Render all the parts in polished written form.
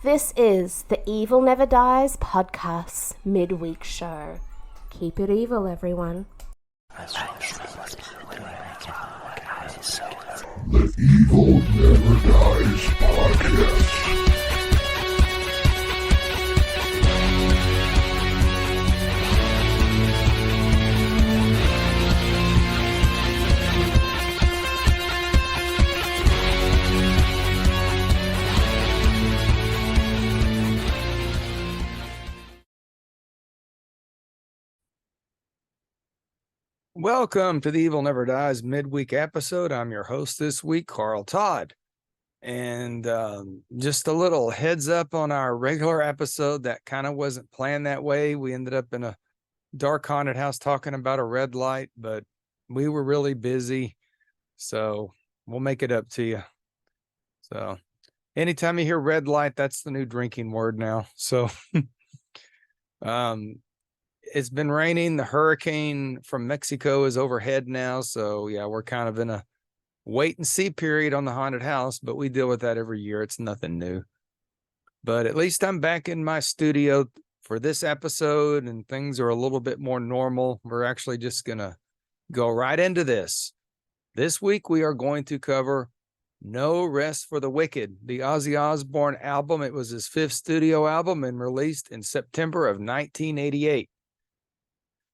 This is the Evil Never Dies podcast midweek show. Keep it evil, everyone. The Evil Never Dies podcast. Welcome to the Evil Never Dies midweek episode. I'm your host this week, Carl Todd. And just a little heads up on our regular episode that kind of wasn't planned that way. We ended up in a dark haunted house talking about a red light, but we were really busy. So we'll make it up to you. So anytime you hear red light, that's the new drinking word now. So it's been raining. The hurricane from Mexico is overhead now. So yeah, we're kind of in a wait and see period on the haunted house, but we deal with that every year. It's nothing new. But at least I'm back in my studio for this episode and things are a little bit more normal. We're actually just going to go right into this. This week we are going to cover No Rest for the Wicked, the Ozzy Osbourne album. It was his fifth studio album and released in September of 1988.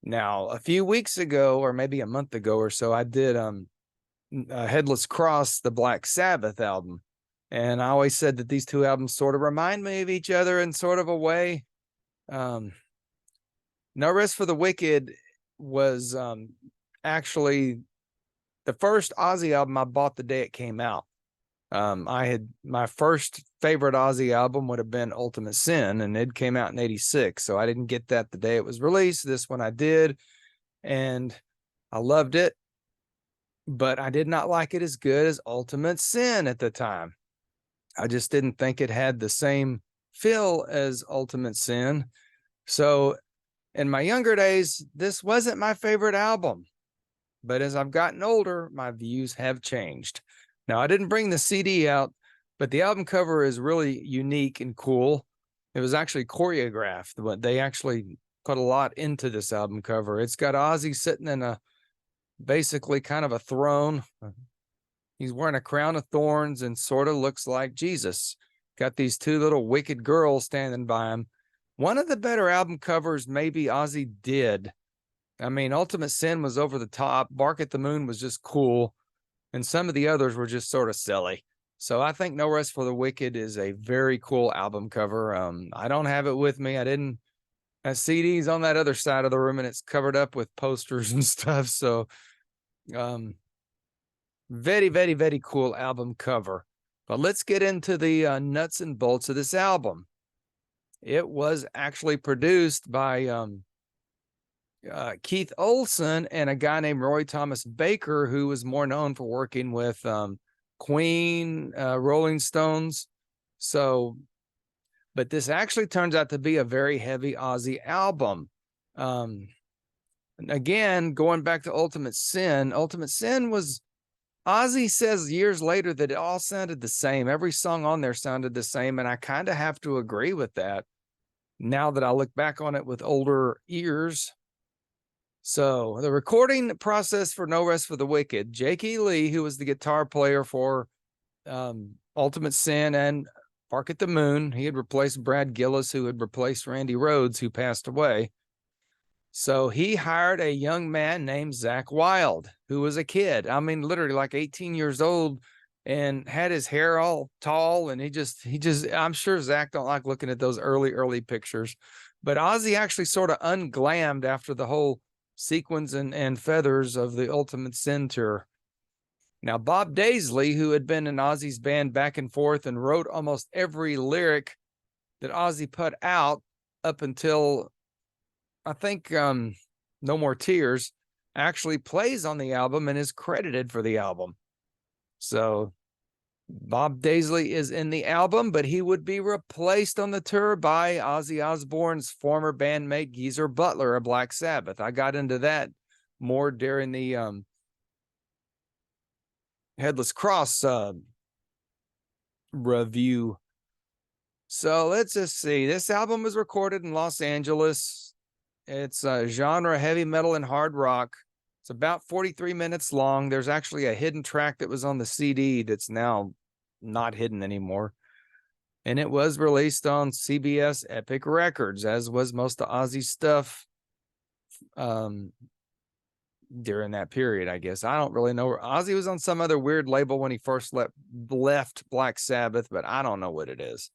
Now, a few weeks ago, or maybe a month ago or so, I did Headless Cross, the Black Sabbath album. And I always said that these two albums sort of remind me of each other in sort of a way. No Rest for the Wicked was actually the first Ozzy album I bought the day it came out. My first favorite Ozzy album would have been Ultimate Sin, and it came out in 86. So I didn't get that the day it was released. This one I did, and I loved it, but I did not like it as good as Ultimate Sin at the time. I just didn't think it had the same feel as Ultimate Sin. So in my younger days, this wasn't my favorite album, but as I've gotten older, my views have changed. Now, I didn't bring the CD out, but the album cover is really unique and cool. It was actually choreographed, but they actually put a lot into this album cover. It's got Ozzy sitting in basically kind of a throne. He's wearing a crown of thorns and sort of looks like Jesus. Got these two little wicked girls standing by him. One of the better album covers maybe Ozzy did. I mean, Ultimate Sin was over the top. Bark at the Moon was just cool. And some of the others were just sort of silly. So I think No Rest for the Wicked is a very cool album cover. I don't have it with me. I didn't. CD's on that other side of the room, and it's covered up with posters and stuff. So very, very, very cool album cover. But let's get into the nuts and bolts of this album. It was actually produced by Keith Olsen and a guy named Roy Thomas Baker, who was more known for working with Queen, Rolling Stones. So, but this actually turns out to be a very heavy Ozzy album. Again, going back to Ultimate Sin was, Ozzy says years later that it all sounded the same. Every song on there sounded the same, and I kind of have to agree with that now that I look back on it with older ears. So the recording process for No Rest for the Wicked, Jake E. Lee, who was the guitar player for Ultimate Sin and Bark at the Moon, he had replaced Brad Gillis, who had replaced Randy Rhoads, who passed away. So he hired a young man named Zakk Wylde, who was a kid. I mean, literally like 18 years old, and had his hair all tall. And he just, I'm sure Zakk don't like looking at those early pictures, but Ozzy actually sort of unglammed after the whole sequins and feathers of the Ultimate Sin tour. Now, Bob Daisley, who had been in Ozzy's band back and forth and wrote almost every lyric that Ozzy put out up until, I think, No More Tears, actually plays on the album and is credited for the album. So Bob Daisley is in the album, but he would be replaced on the tour by Ozzy Osbourne's former bandmate Geezer Butler of Black Sabbath. I got into that more during the Headless Cross review. So let's just see. This album was recorded in Los Angeles. It's a genre heavy metal and hard rock. It's about 43 minutes long. There's actually a hidden track that was on the CD that's now not hidden anymore. And it was released on CBS Epic Records, as was most of Ozzy's stuff during that period, I guess. I don't really know. Ozzy was on some other weird label when he first left Black Sabbath, but I don't know what it is.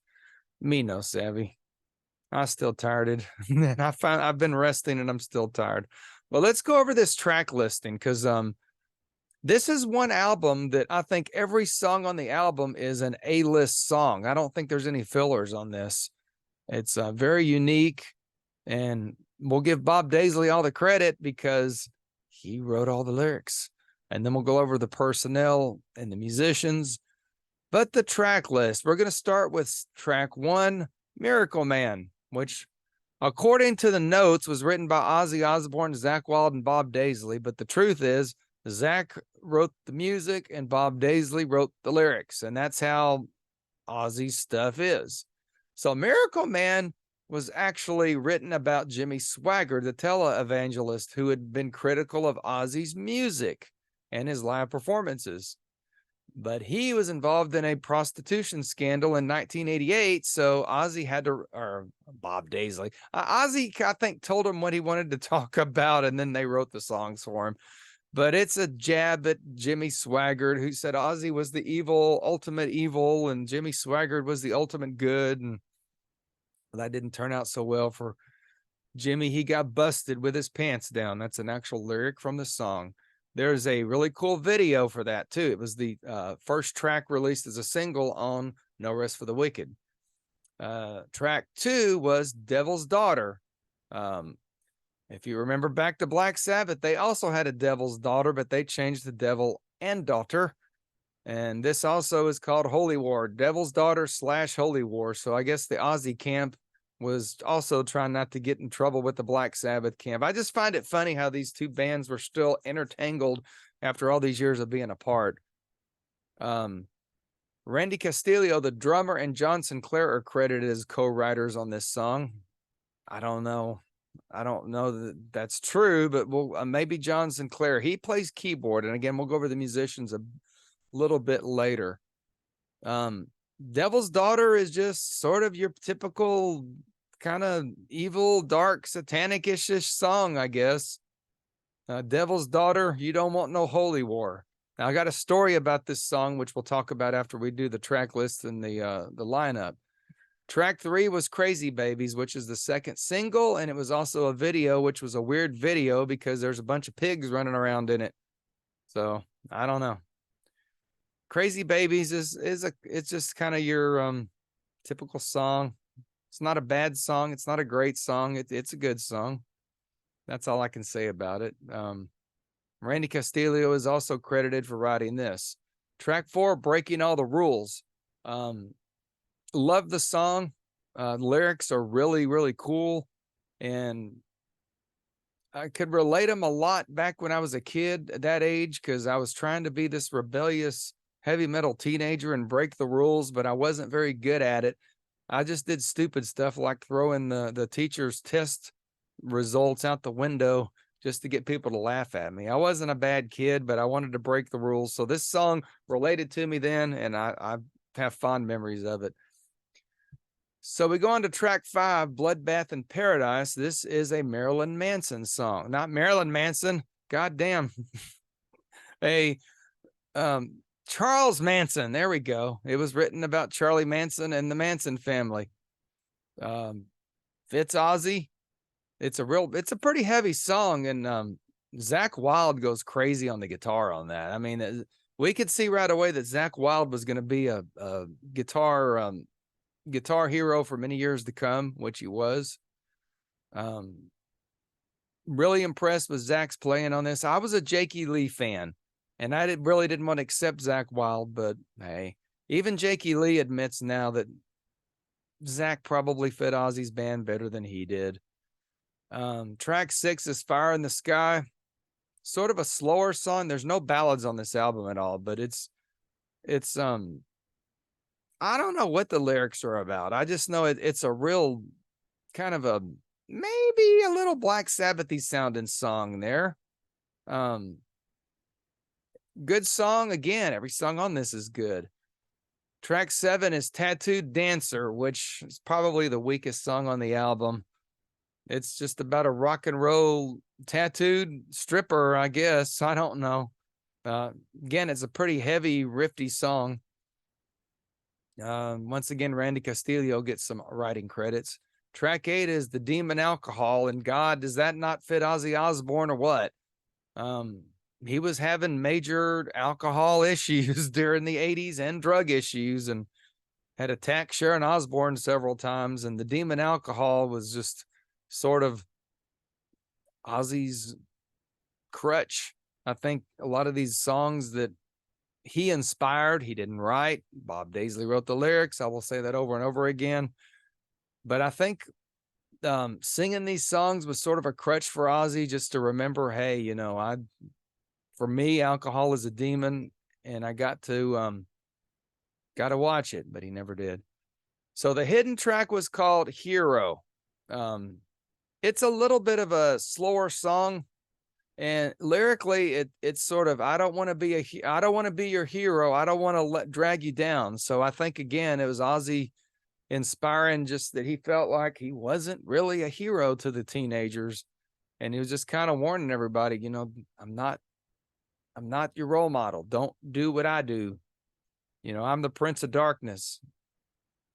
Me no savvy. I'm still tired. And I've been resting and I'm still tired. Well, let's go over this track listing, because this is one album that I think every song on the album is an A-list song. I don't think there's any fillers on this. It's very unique, and we'll give Bob Daisley all the credit because he wrote all the lyrics. And then we'll go over the personnel and the musicians. But the track list, we're going to start with track 1, Miracle Man, which, according to the notes, was written by Ozzy Osbourne, Zakk Wylde, and Bob Daisley. But the truth is, Zakk wrote the music and Bob Daisley wrote the lyrics. And that's how Ozzy's stuff is. So Miracle Man was actually written about Jimmy Swaggart, the televangelist who had been critical of Ozzy's music and his live performances. But he was involved in a prostitution scandal in 1988, so Ozzy had to, or Bob Daisley, Ozzy, I think, told him what he wanted to talk about, and then they wrote the songs for him. But it's a jab at Jimmy Swaggart, who said Ozzy was the ultimate evil, and Jimmy Swaggart was the ultimate good, and that didn't turn out so well for Jimmy. He got busted with his pants down. That's an actual lyric from the song. There's a really cool video for that, too. It was the first track released as a single on No Rest for the Wicked. Track 2 was Devil's Daughter. If you remember back to Black Sabbath, they also had a Devil's Daughter, but they changed the Devil and Daughter. And this also is called Holy War, Devil's Daughter / Holy War. So I guess the Ozzy camp was also trying not to get in trouble with the Black Sabbath camp. I just find it funny how these two bands were still intertangled after all these years of being apart. Randy Castillo, the drummer, and John Sinclair are credited as co-writers on this song. I don't know that that's true, but maybe John Sinclair. He plays keyboard, and again, we'll go over the musicians a little bit later. Devil's Daughter is just sort of your typical kind of evil, dark, satanic-ish song, I guess. Devil's Daughter, you don't want no holy war. Now, I got a story about this song, which we'll talk about after we do the track list and the lineup. Track 3 was Crazy Babies, which is the second single, and it was also a video, which was a weird video because there's a bunch of pigs running around in it. So, I don't know. Crazy Babies it's just kind of your typical song. It's not a bad song. It's not a great song. It's a good song. That's all I can say about it. Randy Castillo is also credited for writing this. Track 4, Breaking All the Rules. Love the song. Lyrics are really, really cool. And I could relate them a lot back when I was a kid at that age, because I was trying to be this rebellious heavy metal teenager and break the rules, but I wasn't very good at it. I just did stupid stuff like throwing the teacher's test results out the window just to get people to laugh at me. I wasn't a bad kid, but I wanted to break the rules. So this song related to me then, and I have fond memories of it. So we go on to track 5, Bloodbath in Paradise. This is a Marilyn Manson song. Not Marilyn Manson. Goddamn. Charles Manson. There we go. It was written about Charlie Manson and the Manson family. Fits Ozzy. It's a pretty heavy song, and Zakk Wylde goes crazy on the guitar on that. I mean, we could see right away that Zakk Wylde was going to be a guitar hero for many years to come, which he was. Really impressed with Zakk's playing on this. I was a Jakey Lee fan, and I really didn't want to accept Zakk Wylde, but hey, even Jakey Lee admits now that Zakk probably fit Ozzy's band better than he did. Track 6 is Fire in the Sky. Sort of a slower song. There's no ballads on this album at all, but it's I don't know what the lyrics are about. I just know it's a real kind of a maybe a little Black Sabbathy sounding song there. Um, Good song. Again, every song on this is good. Track 7 is Tattooed Dancer, which is probably the weakest song on the album. It's just about a rock and roll tattooed stripper, I guess. I don't know. Again, it's a pretty heavy, rifty song. Once again, Randy Castillo gets some writing credits. Track 8 is The Demon Alcohol, and God, does that not fit Ozzy Osbourne or what? He was having major alcohol issues during the 80s and drug issues, and had attacked Sharon Osbourne several times, and The Demon Alcohol was just sort of Ozzy's crutch. I think a lot of these songs that he inspired, he didn't write. Bob Daisley wrote the lyrics. I will say that over and over again. But I think singing these songs was sort of a crutch for Ozzy, just to remember, hey, you know, for me, alcohol is a demon, and I got to watch it, but he never did. So the hidden track was called Hero. It's a little bit of a slower song, and lyrically it's sort of, I don't want to be your hero. I don't want to drag you down. So I think, again, it was Ozzy inspiring, just that he felt like he wasn't really a hero to the teenagers, and he was just kind of warning everybody, you know, I'm not your role model. Don't do what I do. You know, I'm the Prince of Darkness.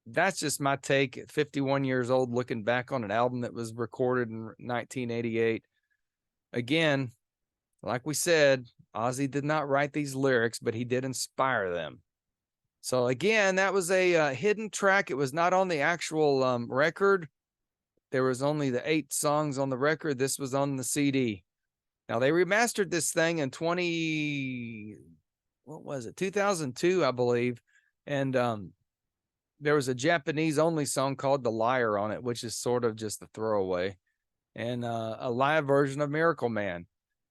That's just my take at 51 years old, looking back on an album that was recorded in 1988. Again, like we said, Ozzy did not write these lyrics, but he did inspire them. So again, that was a hidden track. It was not on the actual record. There was only the 8 songs on the record. This was on the CD. Now, they remastered this thing in 2002, I believe. And there was a Japanese only song called The Liar on it, which is sort of just a throwaway, and a live version of Miracle Man.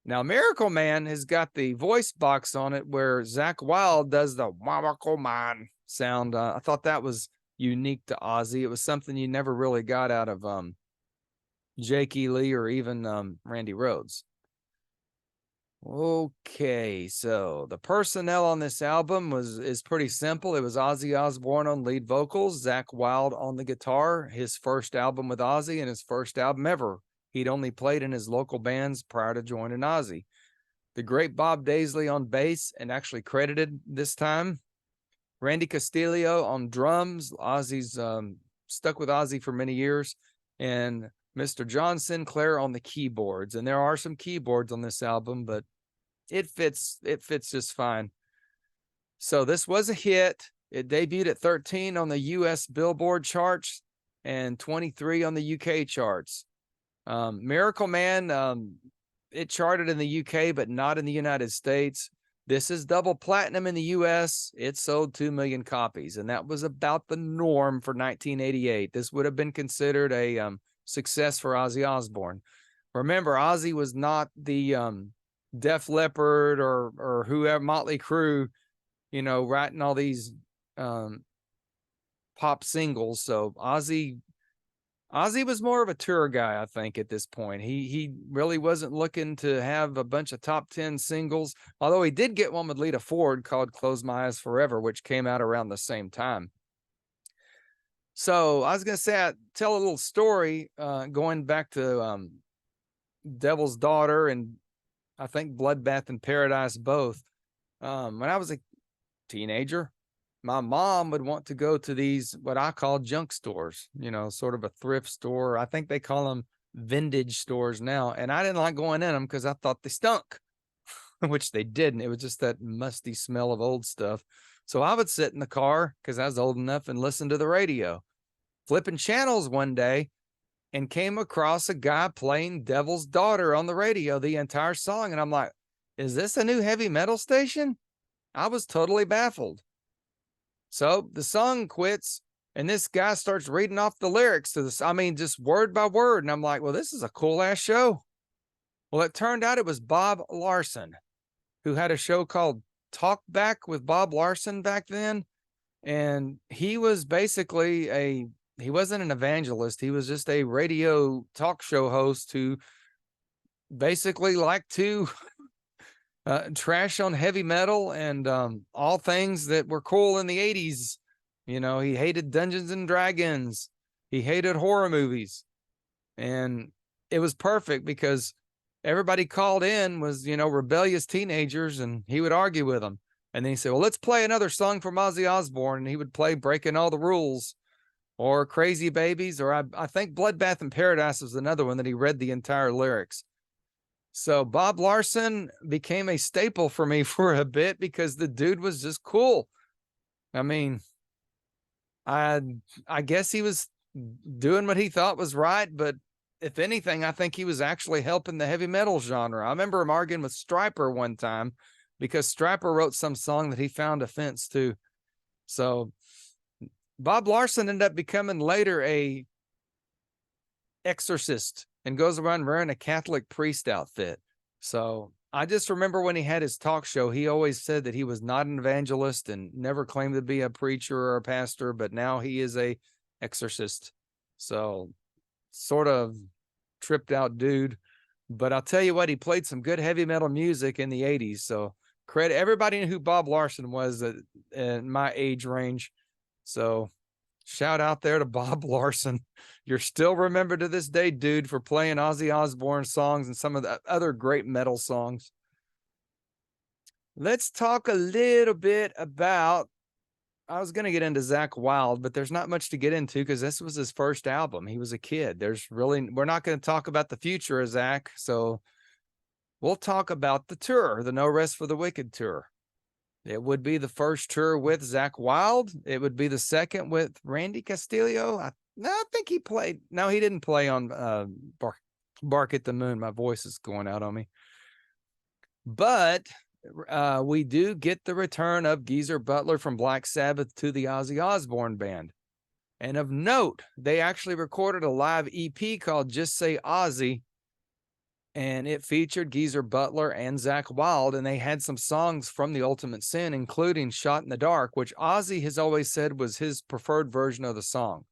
Now, Miracle Man has got the voice box on it where Zakk Wylde does the Miracle Man sound. I thought that was unique to Ozzy. It was something you never really got out of Jake E. Lee or even Randy Rhoads. Okay, so the personnel on this album is pretty simple. It was Ozzy Osbourne on lead vocals, Zakk Wylde on the guitar, his first album with Ozzy and his first album ever. He'd only played in his local bands prior to joining Ozzy. The great Bob Daisley on bass, and actually credited this time. Randy Castillo on drums. Ozzy's stuck with Ozzy for many years. And Mr. John Sinclair on the keyboards. And there are some keyboards on this album, but it fits just fine. So this was a hit. It debuted at 13 on the US Billboard charts and 23 on the UK charts. Miracle Man, it charted in the UK, but not in the United States. This is double platinum in the US. It sold 2 million copies, and that was about the norm for 1988. This would have been considered a success for Ozzy Osbourne. Remember, Ozzy was not the Def Leppard or whoever, Motley Crue, you know, writing all these pop singles. So Ozzy was more of a tour guy, I think, at this point. He really wasn't looking to have a bunch of top 10 singles, although he did get one with Lita Ford called Close My Eyes Forever, which came out around the same time. So I was going to say, I tell a little story going back to Devil's Daughter and I think Bloodbath in Paradise both. When I was a teenager, my mom would want to go to these, what I call junk stores, you know, sort of a thrift store. I think they call them vintage stores now. And I didn't like going in them because I thought they stunk, which they didn't. It was just that musty smell of old stuff. So I would sit in the car because I was old enough and listen to the radio, flipping channels one day, and came across a guy playing Devil's Daughter on the radio, the entire song. And I'm like, is this a new heavy metal station? I was totally baffled. So the song quits, and this guy starts reading off the lyrics to this. I mean, just word by word. And I'm like, well, this is a cool ass show. Well, it turned out it was Bob Larson, who had a show called Talk Back with Bob Larson back then. And he was basically he wasn't an evangelist. He was just a radio talk show host who basically liked to trash on heavy metal and all things that were cool in the 80s. You know, he hated Dungeons and Dragons. He hated horror movies. And it was perfect because everybody called in was, you know, rebellious teenagers, and he would argue with them. And then he said, well, let's play another song from Ozzy Osbourne. And he would play Breaking All the Rules or Crazy Babies, or I think Bloodbath in Paradise was another one that he read the entire lyrics. So Bob Larson became a staple for me for a bit because the dude was just cool. I mean, I guess he was doing what he thought was right, but if anything, I think he was actually helping the heavy metal genre. I remember him arguing with Stryper one time because Stryper wrote some song that he found offense to. So Bob Larson ended up becoming later a exorcist and goes around wearing a Catholic priest outfit. So I just remember when he had his talk show, he always said that he was not an evangelist and never claimed to be a preacher or a pastor, but now he is a exorcist. So sort of tripped out dude. But I'll tell you what, he played some good heavy metal music in the 80s. So credit everybody knew who Bob Larson was in my age range. So shout out there to Bob Larson. You're still remembered to this day, dude, for playing Ozzy Osbourne songs and some of the other great metal songs. Let's talk a little bit about, I was going to get into Zakk Wylde, but there's not much to get into because this was his first album. He was a kid. We're not going to talk about the future of Zakk. So we'll talk about the tour, the No Rest for the Wicked tour. It would be the first tour with Zakk Wylde. It would be the second with Randy Castillo. I think he played. No, he didn't play on Bark at the Moon. My voice is going out on me. But we do get the return of Geezer Butler from Black Sabbath to the Ozzy Osbourne band. And of note, they actually recorded a live EP called Just Say Ozzy, and it featured Geezer Butler and Zakk Wylde, and they had some songs from The Ultimate Sin, including Shot in the Dark, which Ozzy has always said was his preferred version of the song.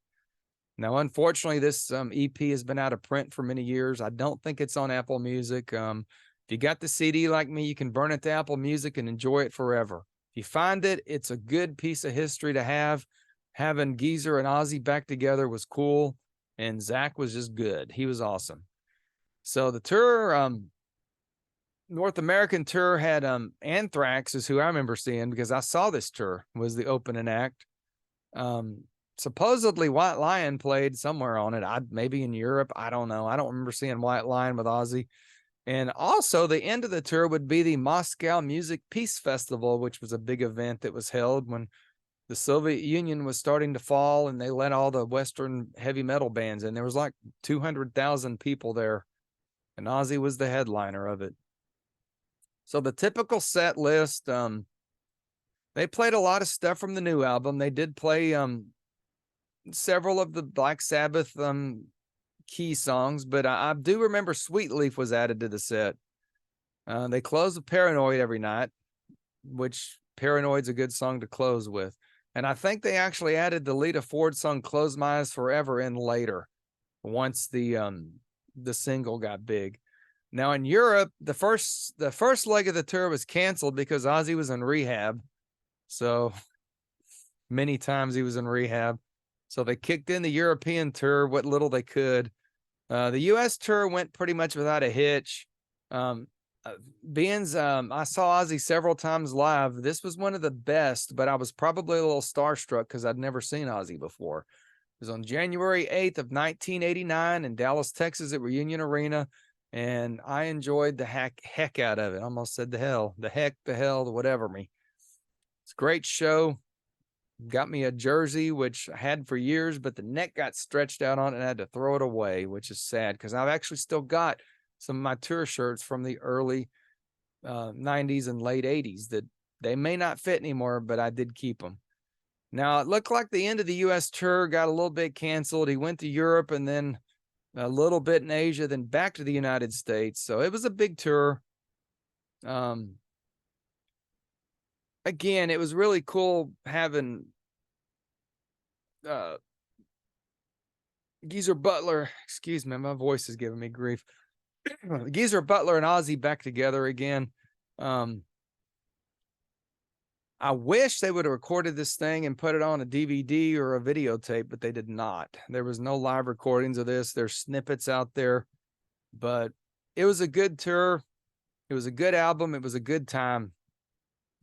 Now, unfortunately, this EP has been out of print for many years. I don't think it's on Apple Music. If you got the CD like me, you can burn it to Apple Music and enjoy it forever. If you find it, it's a good piece of history to have. Having Geezer and Ozzy back together was cool, and Zakk was just good. He was awesome. So the tour, North American tour had Anthrax is who I remember seeing because I saw this tour, was the opening act. Supposedly White Lion played somewhere on it. Maybe in Europe. I don't know. I don't remember seeing White Lion with Ozzy. And also the end of the tour would be the Moscow Music Peace Festival, which was a big event that was held when the Soviet Union was starting to fall and they let all the Western heavy metal bands in. There was like 200,000 people there, and Ozzy was the headliner of it. So the typical set list, they played a lot of stuff from the new album. They did play several of the Black Sabbath key songs, but I do remember Sweet Leaf was added to the set. They closed with Paranoid every night, which Paranoid's a good song to close with. And I think they actually added the Lita Ford song Close My Eyes Forever in later, once the single got big. Now in Europe, the first leg of the tour was canceled because Ozzy was in rehab. So many times he was in rehab. So they kicked in the European tour, what little they could. The US tour went pretty much without a hitch. I saw Ozzy several times live. This was one of the best, but I was probably a little starstruck because I'd never seen Ozzy before. It was on January 8th of 1989 in Dallas, Texas at Reunion Arena, and I enjoyed the heck out of it. I almost said the hell, the whatever me. It's a great show. Got me a jersey, which I had for years, but the neck got stretched out on it and I had to throw it away, which is sad because I've actually still got some of my tour shirts from the early 90s and late 80s that they may not fit anymore, but I did keep them. Now, it looked like the end of the U.S. tour got a little bit canceled. He went to Europe and then a little bit in Asia, then back to the United States. So it was a big tour. Again, it was really cool having Geezer Butler, excuse me, my voice is giving me grief. Geezer Butler and Ozzy back together again. I wish they would have recorded this thing and put it on a DVD or a videotape, but they did not. There was no live recordings of this. There's snippets out there, but it was a good tour. It was a good album. It was a good time.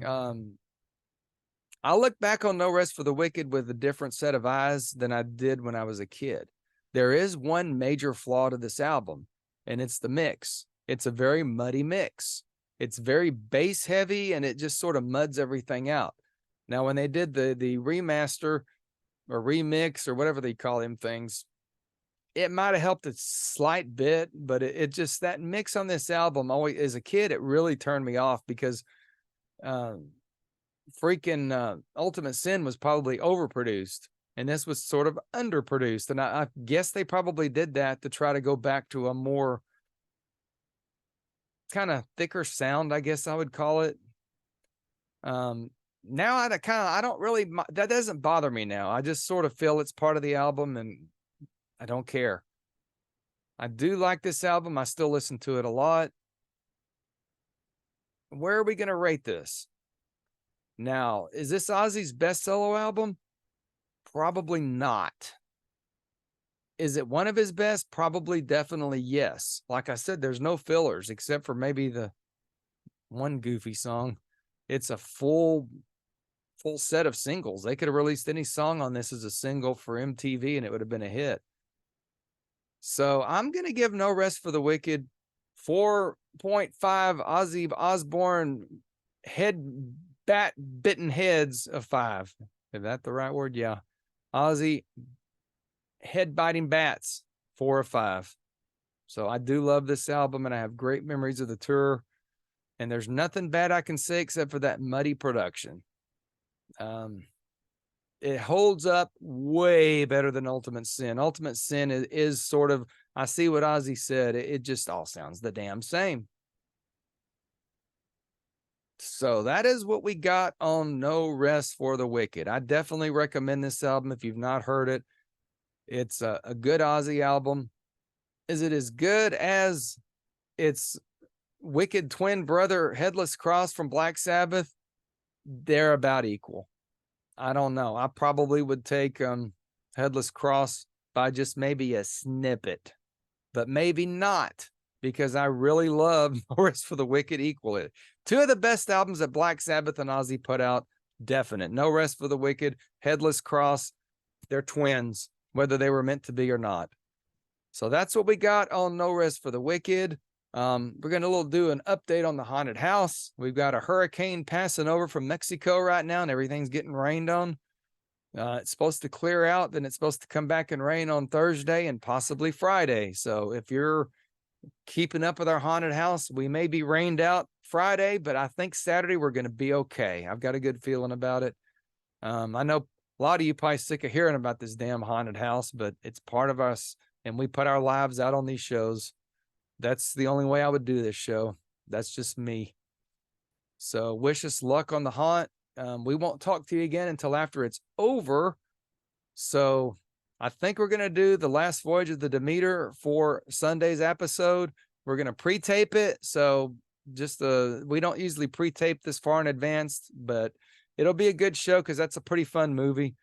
I look back on No Rest for the Wicked with a different set of eyes than I did when I was a kid. There is one major flaw to this album, and it's the mix. It's a very muddy mix. It's very bass heavy, and it just sort of muds everything out. Now, when they did the remaster or remix or whatever they call them things, it might have helped a slight bit, but it just, that mix on this album, always as a kid, it really turned me off because freaking Ultimate Sin was probably overproduced, and this was sort of underproduced. And I guess they probably did that to try to go back to a more kind of thicker sound, I guess I would call it. Now I don't really, that doesn't bother me now. I just sort of feel it's part of the album and I don't care. I do like this album. I still listen to it a lot. Where are we going to rate this? Now, is this Ozzy's best solo album? Probably not. Is it one of his best? Probably, definitely, yes. Like I said, there's no fillers except for maybe the one goofy song. It's a full set of singles. They could have released any song on this as a single for MTV and it would have been a hit. So I'm going to give No Rest for the Wicked 4.5 Ozzy Osbourne bitten heads of 5. Is that the right word? Yeah. Ozzy head biting bats 4 or 5. So I do love this album and I have great memories of the tour. And there's nothing bad I can say except for that muddy production. It holds up way better than Ultimate Sin. Ultimate Sin is sort of, I see what Ozzy said. It just all sounds the damn same. So that is what we got on No Rest for the Wicked. I definitely recommend this album if you've not heard it. It's a good Ozzy album. Is it as good as its wicked twin brother, Headless Cross from Black Sabbath? They're about equal. I don't know. I probably would take Headless Cross by just maybe a snippet, but maybe not, because I really love No Rest for the Wicked equally. 2 of the best albums that Black Sabbath and Ozzy put out, definite. No Rest for the Wicked, Headless Cross, they're twins, whether they were meant to be or not. So that's what we got on No Rest for the Wicked. We're going to do an update on the haunted house. We've got a hurricane passing over from Mexico right now, and everything's getting rained on. It's supposed to clear out, then it's supposed to come back and rain on Thursday and possibly Friday. So if you're keeping up with our haunted house, we may be rained out Friday, but I think Saturday we're going to be okay. I've got a good feeling about it. I know a lot of you probably sick of hearing about this damn haunted house, but it's part of us, and we put our lives out on these shows. That's the only way I would do this show. That's just me. So wish us luck on the haunt. We won't talk to you again until after it's over. So I think we're going to do the last voyage of the Demeter for Sunday's episode. We're going to pre-tape it. So just we don't usually pre-tape this far in advance, but it'll be a good show because that's a pretty fun movie.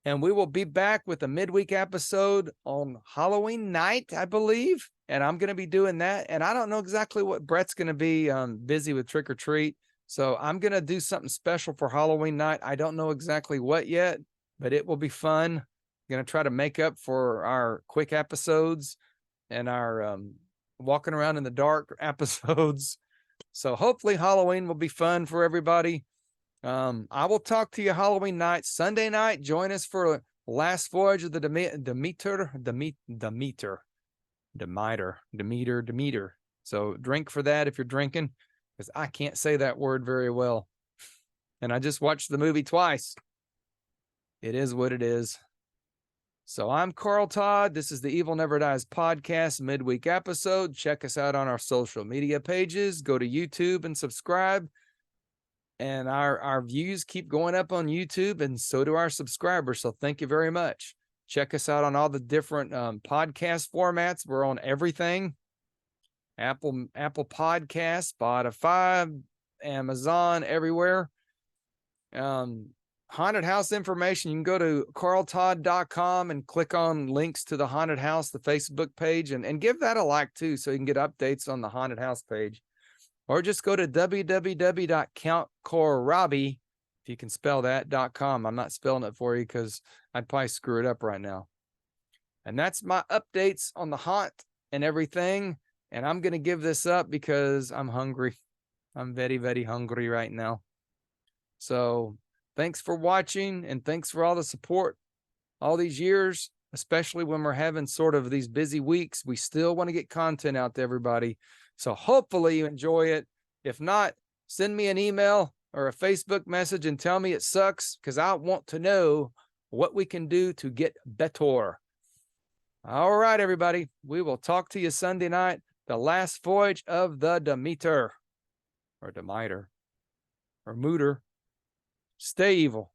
And we will be back with a midweek episode on Halloween night, I believe. And I'm going to be doing that. And I don't know exactly what Brett's going to be busy with trick or treat. So I'm going to do something special for Halloween night. I don't know exactly what yet, but it will be fun. I'm going to try to make up for our quick episodes and our walking around in the dark episodes. So hopefully Halloween will be fun for everybody. I will talk to you Halloween night. Sunday night, join us for last voyage of the Demeter. So drink for that if you're drinking, because I can't say that word very well. And I just watched the movie twice. It is what it is. So I'm Carl Todd. This is the Evil Never Dies podcast midweek episode. Check us out on our social media pages. Go to YouTube and subscribe. And our views keep going up on YouTube, and so do our subscribers. So thank you very much. Check us out on all the different podcast formats. We're on everything. Apple Podcast, Spotify, Amazon, everywhere. Haunted house information, you can go to carltodd.com and click on links to the haunted house, the Facebook page, and give that a like too, so you can get updates on the haunted house page. Or just go to www.countkohlrabi, if you can spell that, .com. I'm not spelling it for you because I'd probably screw it up right now. And that's my updates on the haunt and everything. And I'm going to give this up because I'm hungry. I'm very, very hungry right now. So thanks for watching, and thanks for all the support all these years, especially when we're having sort of these busy weeks. We still want to get content out to everybody. So hopefully you enjoy it. If not, send me an email or a Facebook message and tell me it sucks, because I want to know what we can do to get better. All right, everybody. We will talk to you Sunday night, the last voyage of the Demeter, or Demeter, or Mooter. Stay evil.